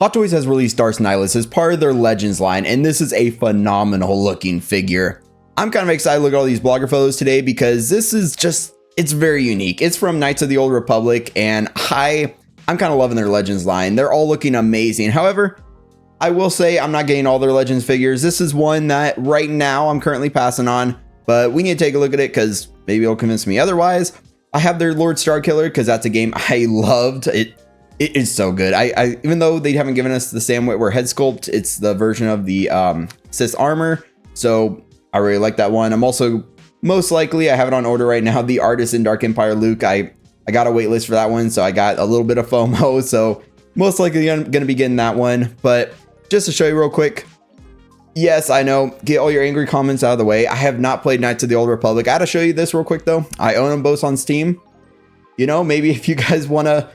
Hot Toys has released Darth Nihilus as part of their Legends line, and this is a phenomenal looking figure. I'm kind of excited to look at all these blogger photos today because this is just, it's very unique. It's from Knights of the Old Republic, and I'm kind of loving their Legends line. They're all looking amazing. However, I will say I'm not getting all their Legends figures. This is one that right now I'm currently passing on, but we need to take a look at it because maybe it'll convince me otherwise. I have their Lord Starkiller because that's a game I loved. It is so good. I even though they haven't given us the Sam Witwer head sculpt, it's the version of the Sith armor. So I really like that one. I'm also most likely, I have it on order right now, the Artisan Dark Empire Luke. I got a wait list for that one, so I got a little bit of FOMO. So most likely I'm gonna be getting that one. But just to show you real quick, yes, I know, get all your angry comments out of the way. I have not played Knights of the Old Republic. I gotta show you this real quick though. I own them both on Steam. You know, maybe if you guys wanna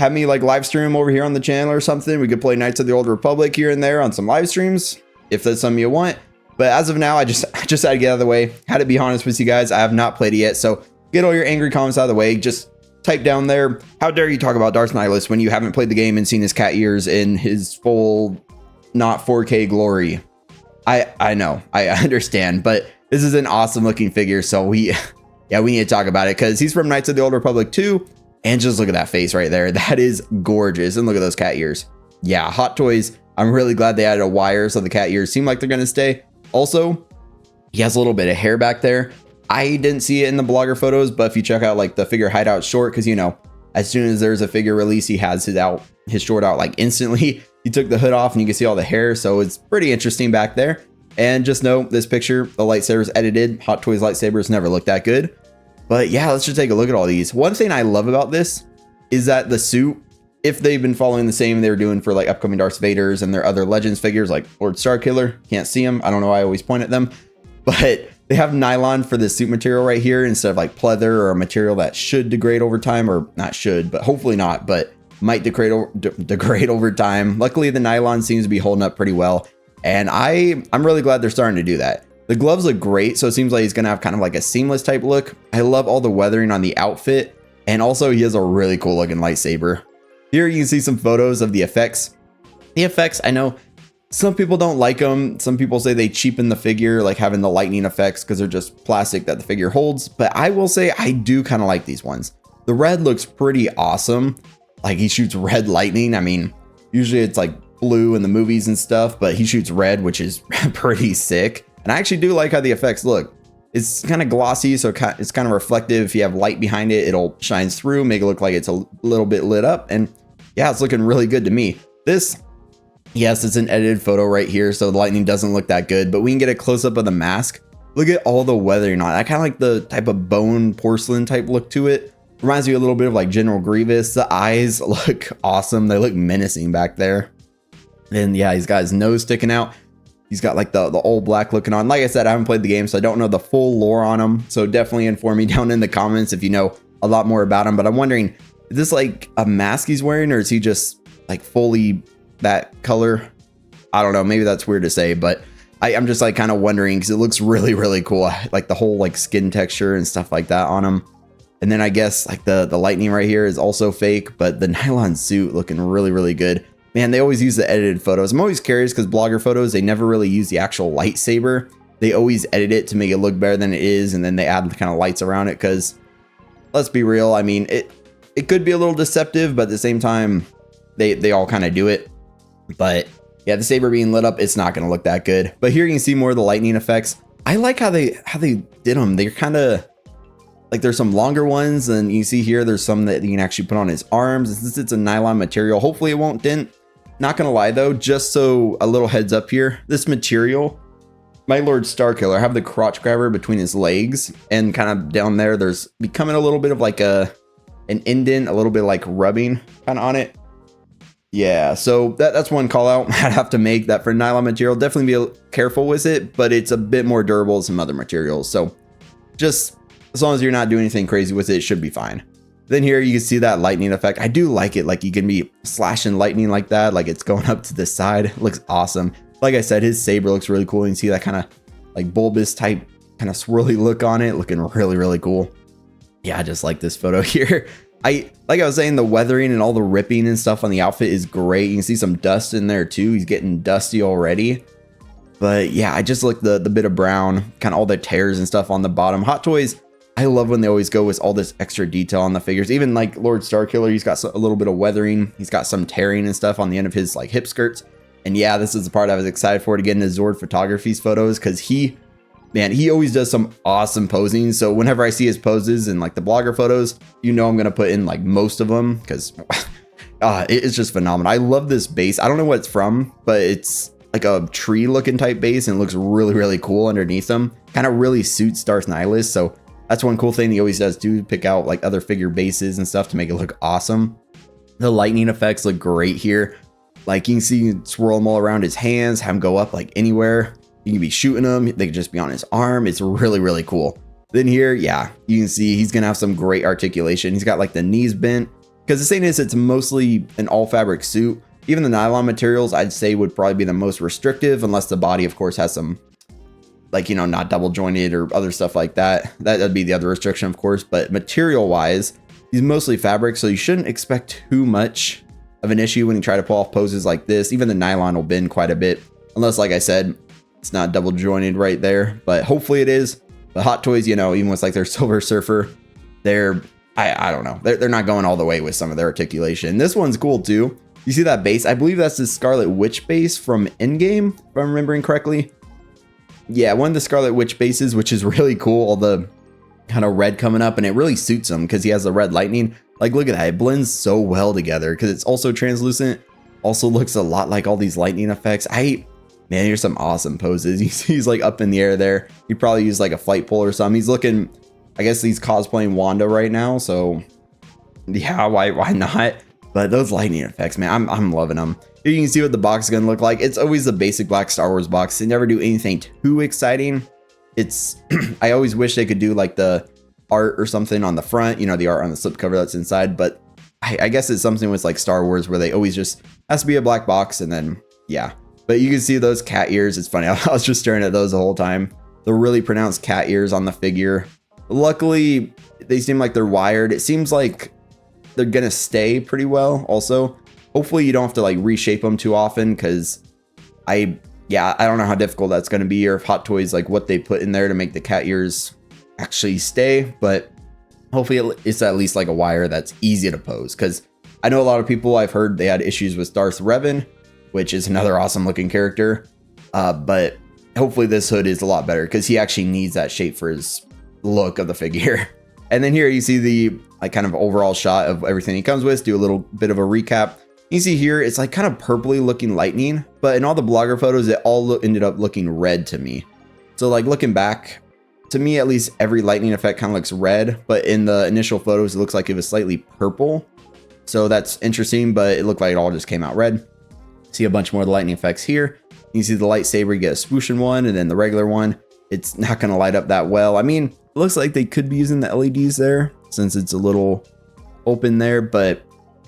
have me like live stream over here on the channel or something, we could play Knights of the Old Republic here and there on some live streams if that's something you want. But as of now, I just had to get out of the way. Had to be honest with you guys, I have not played it yet. So get all your angry comments out of the way. Just type down there, how dare you talk about Darth Nihilus when you haven't played the game and seen his cat ears in his full not 4K glory. I know, I understand, but this is an awesome looking figure. So we need to talk about it because he's from Knights of the Old Republic 2. And just look at that face right there. That is gorgeous. And look at those cat ears. Yeah, Hot Toys. I'm really glad they added a wire so the cat ears seem like they're going to stay. Also, he has a little bit of hair back there. I didn't see it in the blogger photos, but if you check out like the figure hideout short, because you know, as soon as there's a figure release, he has his short out like instantly. He took the hood off and you can see all the hair. So it's pretty interesting back there. And just know this picture, the lightsaber's edited. Hot Toys lightsabers never looked that good. But yeah, let's just take a look at all these. One thing I love about this is that the suit, if they've been following the same they were doing for like upcoming Darth Vaders and their other Legends figures like Lord Starkiller, can't see them. I don't know why I always point at them, but they have nylon for the suit material right here instead of like pleather or a material that should degrade over time, or not should, but hopefully not, but might degrade over time. Luckily, the nylon seems to be holding up pretty well. And I'm really glad they're starting to do that. The gloves look great, so it seems like he's gonna have kind of like a seamless type look. I love all the weathering on the outfit, and also he has a really cool looking lightsaber. Here you can see some photos of the effects. The effects, I know some people don't like them. Some people say they cheapen the figure, like having the lightning effects because they're just plastic that the figure holds. But I will say I do kind of like these ones. The red looks pretty awesome. Like he shoots red lightning. I mean, usually it's like blue in the movies and stuff, but he shoots red, which is pretty sick. And I actually do like how the effects look. It's kind of glossy, so it's kind of reflective. If you have light behind it, it'll shine through, make it look like it's a little bit lit up. And yeah, it's looking really good to me. This, yes, it's an edited photo right here, so the lightning doesn't look that good, but we can get a close up of the mask. Look at all the weathering on it. I kind of like the type of bone porcelain type look to it. Reminds me a little bit of like General Grievous. The eyes look awesome. They look menacing back there. And yeah, he's got his nose sticking out. He's got like the all black looking on. Like I said, I haven't played the game, so I don't know the full lore on him. So definitely inform me down in the comments if you know a lot more about him. But I'm wondering, is this like a mask he's wearing, or is he just like fully that color? I don't know. Maybe that's weird to say, but I'm just like kind of wondering because it looks really, really cool. Like the whole like skin texture and stuff like that on him. And then I guess like the lightning right here is also fake, but the nylon suit looking really, really good. Man, they always use the edited photos. I'm always curious because blogger photos, they never really use the actual lightsaber. They always edit it to make it look better than it is, and then they add kind of lights around it because, let's be real, I mean, it could be a little deceptive, but at the same time, they all kind of do it. But yeah, the saber being lit up, it's not going to look that good. But here you can see more of the lightning effects. I like how they did them. They're kind of like, there's some longer ones, and you see here, there's some that you can actually put on his arms. And since it's a nylon material, hopefully it won't dent. Not gonna lie though, just so a little heads up here, this material, my Lord Starkiller, I have the crotch grabber between his legs, and kind of down there, there's becoming a little bit of like an indent, a little bit like rubbing kind of on it. Yeah, so that's one call out I'd have to make, that for nylon material, definitely be careful with it, but it's a bit more durable than some other materials. So just as long as you're not doing anything crazy with it, it should be fine. Then here you can see that lightning effect. I do like it. Like you can be slashing lightning like that. Like it's going up to the side. It looks awesome. Like I said, his saber looks really cool. You can see that kind of like bulbous type kind of swirly look on it. Looking really, really cool. Yeah, I just like this photo here. Like I was saying, the weathering and all the ripping and stuff on the outfit is great. You can see some dust in there too. He's getting dusty already. But yeah, I just like the bit of brown, kind of all the tears and stuff on the bottom. Hot Toys, I love when they always go with all this extra detail on the figures. Even like Lord Starkiller, he's got a little bit of weathering. He's got some tearing and stuff on the end of his like hip skirts. And yeah, this is the part I was excited for, to get into Zord Photography's photos, because he always does some awesome posing. So whenever I see his poses and like the blogger photos, you know I'm going to put in like most of them, because it's just phenomenal. I love this base. I don't know what it's from, but it's like a tree looking type base and it looks really, really cool underneath them. Kind of really suits Darth Nihilus. So that's one cool thing he always does too, pick out like other figure bases and stuff to make it look awesome. The lightning effects look great here. Like you can see, swirl them all around his hands, have him go up like anywhere. You can be shooting them. They can just be on his arm. It's really, really cool. Then here, yeah, you can see he's going to have some great articulation. He's got like the knees bent, because the thing is, it's mostly an all fabric suit. Even the nylon materials, I'd say, would probably be the most restrictive, unless the body, of course, has some, like, you know, not double jointed or other stuff like that. That'd be the other restriction, of course. But material wise, he's mostly fabric, so you shouldn't expect too much of an issue when you try to pull off poses like this. Even the nylon will bend quite a bit, unless, like I said, it's not double jointed right there. But hopefully it is. The Hot Toys, you know, even with like their Silver Surfer, they're, I don't know, they're not going all the way with some of their articulation. This one's cool too. You see that base? I believe that's the Scarlet Witch base from Endgame, if I'm remembering correctly. Yeah, one of the Scarlet Witch bases, which is really cool. All the kind of red coming up, and it really suits him because he has the red lightning. Like, look at that. It blends so well together because it's also translucent. Also looks a lot like all these lightning effects. Man, here's some awesome poses. He's like up in the air there. He'd probably use like a flight pole or something. He's looking, I guess he's cosplaying Wanda right now. So yeah, why not? But those lightning effects, man, I'm loving them. Here you can see what the box is going to look like. It's always the basic black Star Wars box. They never do anything too exciting. It's, I always wish they could do like the art or something on the front, you know, the art on the slipcover that's inside. But I guess it's something with like Star Wars where they always just has to be a black box, and then, yeah. But you can see those cat ears. It's funny. I was just staring at those the whole time. The really pronounced cat ears on the figure. Luckily, they seem like they're wired. It seems like they're gonna stay pretty well. Also, hopefully you don't have to like reshape them too often, because I don't know how difficult that's gonna be, or if Hot Toys like what they put in there to make the cat ears actually stay. But hopefully it's at least like a wire that's easy to pose, because I know a lot of people, I've heard they had issues with Darth Revan, which is another awesome looking character. But hopefully this hood is a lot better, because he actually needs that shape for his look of the figure. And then here you see the like kind of overall shot of everything he comes with. Do a little bit of a recap. You see here, it's like kind of purpley looking lightning, but in all the blogger photos, it all ended up looking red to me. So like looking back, to me at least, every lightning effect kind of looks red, but in the initial photos, it looks like it was slightly purple. So that's interesting, but it looked like it all just came out red. See a bunch more of the lightning effects here. You see the lightsaber, you get a swooshin' one, and then the regular one, it's not going to light up that well. I mean, it looks like they could be using the LEDs there since it's a little open there, but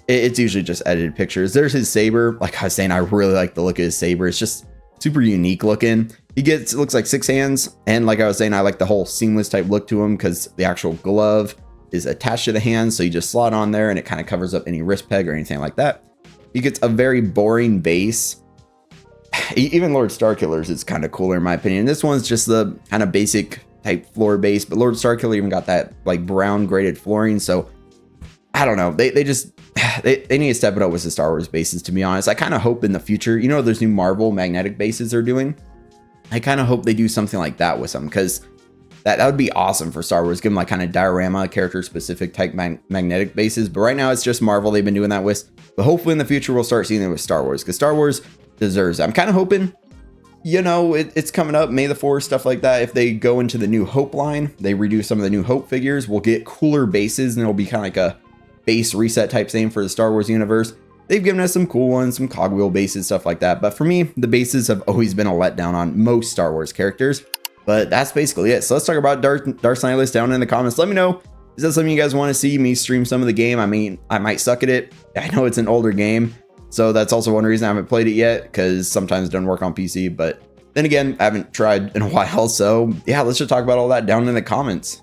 it's usually just edited pictures. There's his saber. Like I was saying, I really like the look of his saber. It's just super unique looking. It looks like 6 hands. And like I was saying, I like the whole seamless type look to him, because the actual glove is attached to the hand. So you just slot on there and it kind of covers up any wrist peg or anything like that. He gets a very boring base. Even Lord Starkiller's is kind of cooler in my opinion. This one's just the kind of basic type floor base, but Lord Starkiller even got that like brown graded flooring. So I don't know. They need to step it up with the Star Wars bases, to be honest. I kind of hope in the future, you know, there's new Marvel magnetic bases they're doing. I kind of hope they do something like that with them, because that would be awesome for Star Wars. Give them like kind of diorama, character specific type magnetic bases. But right now it's just Marvel they've been doing that with. But hopefully in the future we'll start seeing it with Star Wars, because Star Wars deserves it. I'm kind of hoping, you know, it's coming up, May the 4th, stuff like that. If they go into the New Hope line, they redo some of the New Hope figures, we'll get cooler bases, and it'll be kind of like a base reset type thing for the Star Wars universe. They've given us some cool ones, some cogwheel bases, stuff like that. But for me, the bases have always been a letdown on most Star Wars characters. But that's basically it. So let's talk about Darth Nihilus down in the comments. Let me know, is that something you guys want to see me stream some of the game? I mean, I might suck at it. I know it's an older game, so that's also one reason I haven't played it yet, because sometimes it doesn't work on PC. But then again, I haven't tried in a while. So yeah, let's just talk about all that down in the comments.